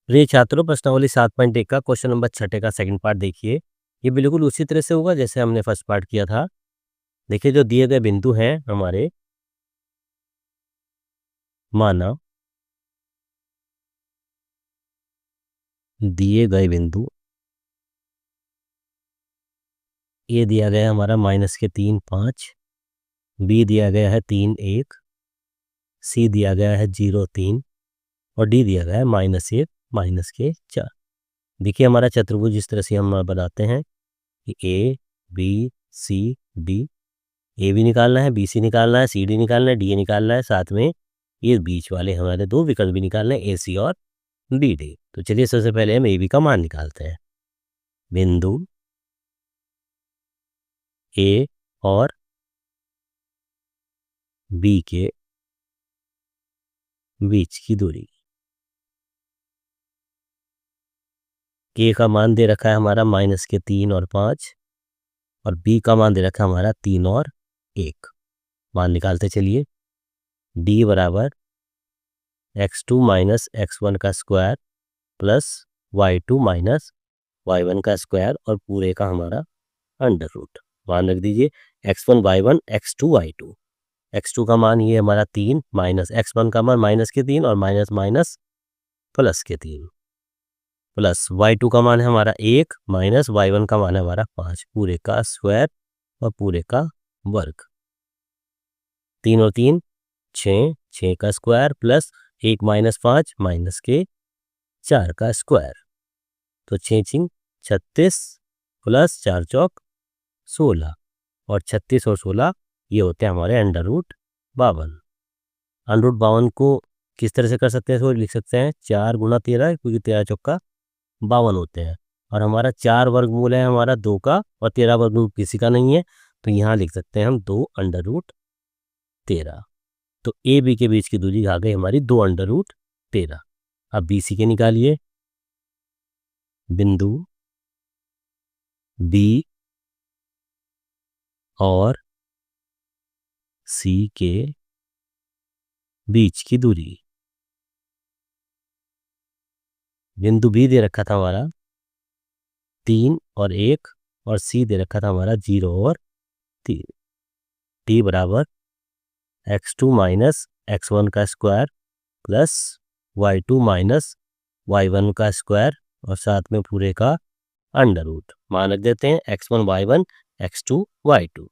प्रिय छात्रों, प्रश्नावली 7.1 का क्वेश्चन नंबर 6 का सेकंड पार्ट देखिए। ये बिल्कुल उसी तरह से होगा जैसे हमने फर्स्ट पार्ट किया था। देखिए, जो दिए गए बिंदु हैं हमारे, माना दिए गए बिंदु ए दिया गया है हमारा -3, 5, बी दिया गया है 3, 1, सी दिया गया है 0, 3 और डी दिया गया है -1, -4। देखिए, हमारा चतुर्भुज इस तरह से हम बनाते हैं कि ए, बी, सी, डी। ए भी निकालना है, बी सी निकालना है, सी डी निकालना है, डी ए निकालना है, साथ में ये बीच वाले हमारे दो विकल्प भी निकालने हैं, ए सी और डी डी। तो चलिए, सबसे पहले हम ए बी का मान निकालते हैं। बिंदु ए और बी के बीच की दूरी। ए का मान दे रखा है हमारा -3 और 5 और बी का मान दे रखा है हमारा 3 और 1। मान निकालते चलिए। डी बराबर x2 माइनस x1 का square plus y2 minus y1 का स्क्वायर और पूरे का हमारा अंडर रूट। मान रख दीजिए x1 y1 x2 y2। x2 का मान ये हमारा 3 माइनस x1 का मान -3 और माइनस माइनस +3 प्लस y2 का मान है हमारा 1 माइनस y1 का मान है हमारा 5 पूरे का स्क्वायर और पूरे का वर्ग। 3 और 3 6, 6 का स्क्वायर प्लस 1 माइनस 5 -4 का स्क्वायर। तो 6 6 36 प्लस 4 चौक 16 और 36 और 16 ये होते हैं हमारे √52। √52 को किस तरह से कर सकते हैं? तो लिख सकते हैं 4 गुना 13 क्योंकि 13 चौका 52 होते हैं और हमारा 4 वर्गमूल है हमारा 2 का और 13 वर्गमूल किसी का नहीं है, तो यहाँ लिख सकते हैं हम 2√13। तो ए बी के बीच की दूरी आ गई हमारी 2√13। अब बी सी के निकालिए। बिंदु बी और सी के बीच की दूरी। बिंदु बी दे रखा था हमारा 3 और 1 और सी दे रखा था हमारा 0 और 3। टी बराबर x2 माइनस x1 का square plus y2 minus y1 का स्क्वायर और साथ में पूरे का अंडर रूट। मान रख देते हैं x1 y1 x2 y2।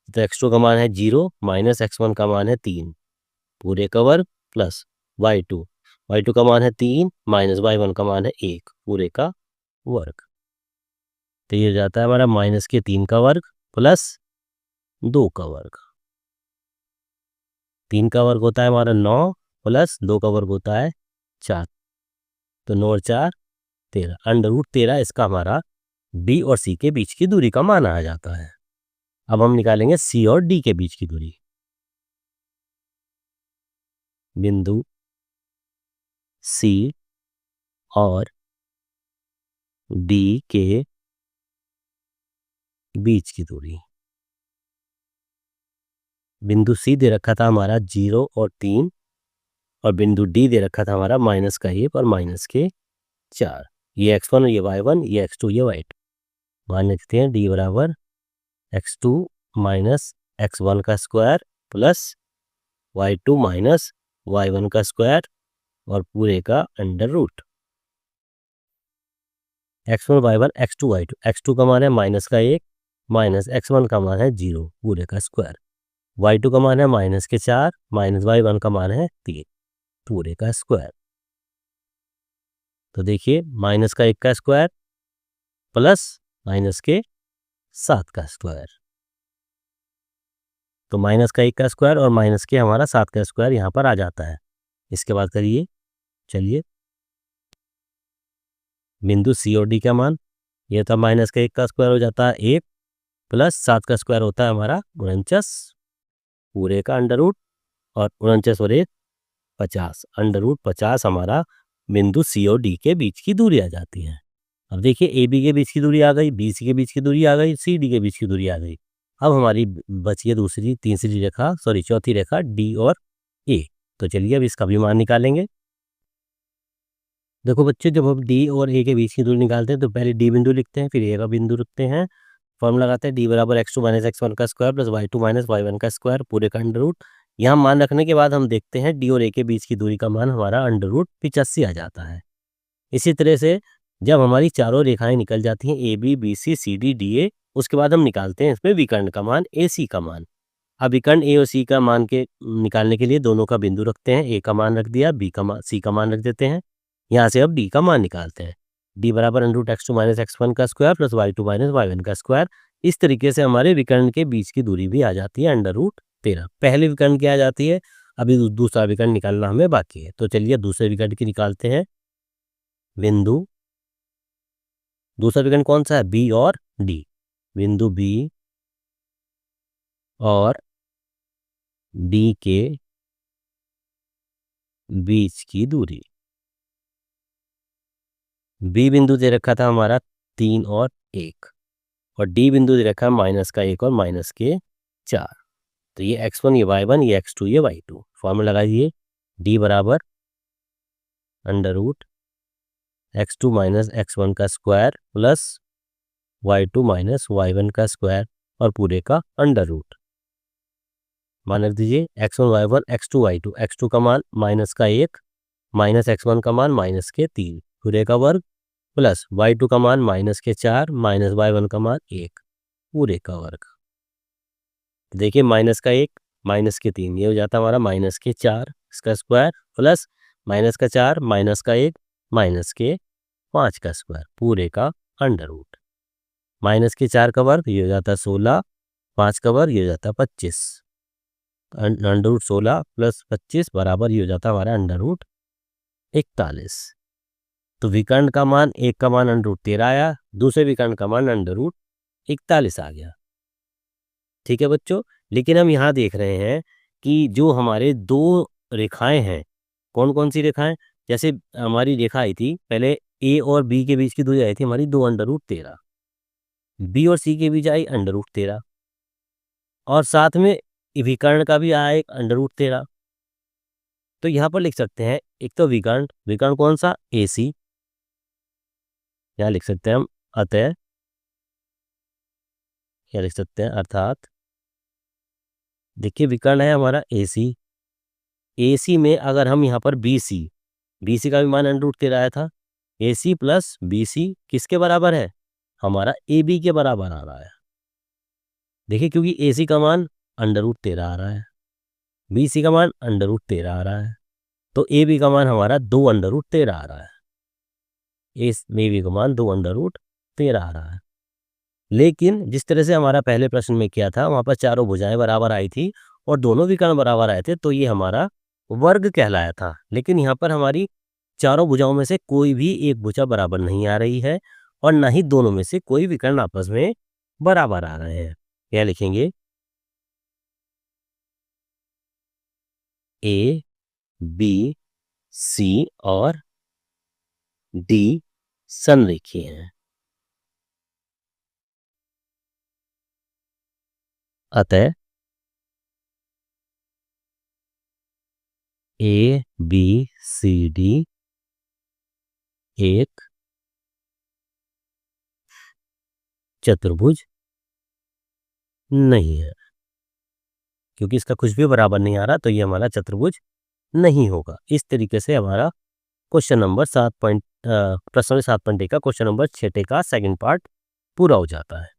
तो x2 का मान है 0 माइनस x1 का मान है 3 पूरे का वर्ग प्लस y2 का मान है 3 माइनस y1 का मान है 1 पूरे का वर्ग। तो ये जाता है हमारा -3 का वर्ग प्लस 2 का वर्ग। 3 का वर्ग होता है हमारा 9 प्लस 2 का वर्ग होता है 4। तो 9 और 4 13 √13 इसका हमारा डी और सी के बीच की दूरी का मान आ जाता है। अब हम निकालेंगे सी और डी के बीच की दूरी। बिंदु सी और डी के बीच की दूरी। बिंदु सी दे रखा था हमारा 0 और 3 और बिंदु डी दे रखा था हमारा -1 और -4। ये x1 ये y1 ये x2 ये y2। मान लिखते हैं डी बराबर x2 माइनस x1 का square plus y2 minus y1 का स्क्वायर और पूरे का under root. x1 y1 x2 y2। x2 का मान है -1 माइनस x1 का मान है 0 पूरे का स्क्वायर। y2 का मान है -4 माइनस y1 का मान है 3 पूरे का स्क्वायर। तो देखिए -1 का स्क्वायर प्लस -7 का स्क्वायर। तो -1 का स्क्वायर और हमारा 7 का स्क्वायर यहाँ पर आ जाता है। इसके बाद करिए, चलिए बिंदु सी और डी का मान ये था -1 का स्क्वायर हो जाता है 1 प्लस 7 का स्क्वायर होता है हमारा 49 पूरे का अंडर रूट और 49 और 1 50 अंडर रूट 50 हमारा बिंदु सी और डी के बीच की दूरी आ जाती है। अब देखिए ए बी के बीच की दूरी आ गई, बी सी के बीच की दूरी आ गई, सी डी के बीच की दूरी आ गई। अब हमारी बची है चौथी रेखा डी और ए। तो चलिए अब इसका भी मान निकालेंगे। देखो बच्चे, जब हम डी और ए के बीच की दूरी निकालते हैं तो पहले डी बिंदु लिखते हैं, फिर ए का बिंदु रखते हैं, फॉर्मूला लगाते हैं डी बराबर x2 माइनस x1 का square plus y2 minus y1 का स्क्वायर पूरे का अंडर रूट। यहाँ मान रखने के बाद हम देखते हैं डी और ए के बीच की दूरी का मान हमारा अंडर रूट 85 आ जाता है। इसी तरह से जब हमारी चारों रेखाएं निकल जाती हैं A B B C C D D A, उसके बाद हम निकालते हैं इसमें विकर्ण का मान ए सी का मान। अब विकर्ण ए और सी का मान के निकालने के लिए दोनों का बिंदु रखते हैं, ए का मान रख दिया, बी का मान सी का मान रख देते हैं। यहाँ से अब डी का मान निकालते हैं, डी बराबर under root x2 minus x1 का square plus y2 minus y1 का स्क्वायर। इस तरीके से हमारे विकर्ण के बीच की दूरी भी आ जाती है अंडर रूट 13। पहले विकर्ण की आ जाती है, अभी दूसरा विकर्ण निकालना हमें बाकी है। तो चलिए दूसरे विकर्ण की निकालते हैं। बिंदु, दूसरा विकर्ण कौन सा है? बी और डी। बिंदु बी और डी के बीच की दूरी, बी बिंदु दे रखा था हमारा 3 और 1, और डी बिंदु दे रखा है -1 और -4। तो ये x1 ये y1 ये x2 ये y2। फॉर्मूला लगाइए, डी बराबर under root x2 minus x1 का square plus y2 minus y1 का स्क्वायर और पूरे का अंडर रूट। मान रख दीजिए x1 y1 x2 y2। x2 का मान -1 माइनस x1 का मान -3 पूरे का वर्ग प्लस y2 का मान -4 माइनस y1 का मान 1 पूरे का वर्ग। देखिए -1 -3 ये हो जाता है हमारा -4 इसका स्क्वायर प्लस -4 -1 -5 का स्क्वायर पूरे का अंडर रूट। -4 का वर्ग ये हो जाता है 16, 5 का वर्ग ये हो जाता है 25। अंडर रूट 16 प्लस 25 बराबर ये हो जाता है हमारा अंडर रूट 41। तो विकर्ण का मान एक का मान अंडर रूट 13 आया, दूसरे विकर्ण का मान अंडर रूट 41 आ गया। ठीक है बच्चों, लेकिन हम यहाँ देख रहे हैं कि जो हमारे दो रेखाएं हैं, कौन कौन सी रेखाएं? जैसे हमारी रेखा आई थी पहले, ए और बी के बीच की दूरी आई थी हमारी 2 अंडर रूट 13, बी और सी के बीच आई अंडर रूट 13, और साथ में विकर्ण का भी आया एक अंडर रूट 13। तो यहाँ पर लिख सकते हैं एक तो विकर्ण, विकर्ण कौन सा? ए सी। यहाँ लिख सकते हैं हम अतः, क्या लिख सकते हैं? अर्थात देखिए विकर्ण है हमारा ए सी। ए सी में अगर हम यहाँ पर बी सी, बी सी का भी मान अंडर रूट 13 आया था, ए सी प्लस बी सी किसके बराबर है? हमारा ए बी के बराबर आ रहा है। देखिए क्योंकि ए सी का मान अंडर रूट 13 आ रहा है, बी सी का मान अंडर रूट 13 आ रहा है, तो ए बी का मान हमारा 2 अंडर रूट 13 आ रहा है। ए बी का मान 2 अंडर रूट 13 आ रहा है। लेकिन जिस तरह से हमारा पहले प्रश्न में किया था, वहाँ पर चारों भुजाएं बराबर आई थी और दोनों विकर्ण बराबर आए थे, तो ये हमारा वर्ग कहलाया था। लेकिन यहाँ पर हमारी चारों भुजाओं में से कोई भी एक भुजा बराबर नहीं आ रही है और ना ही दोनों में से कोई विकर्ण आपस में बराबर आ रहे हैं। क्या लिखेंगे? ए बी सी और डी संरेखीय हैं, अतः ए बी सी डी एक चतुर्भुज नहीं है। क्योंकि इसका कुछ भी बराबर नहीं आ रहा, तो ये हमारा चतुर्भुज नहीं होगा। इस तरीके से हमारा क्वेश्चन नंबर 7 प्रश्न 7.1 का क्वेश्चन नंबर 6 का सेकंड पार्ट पूरा हो जाता है।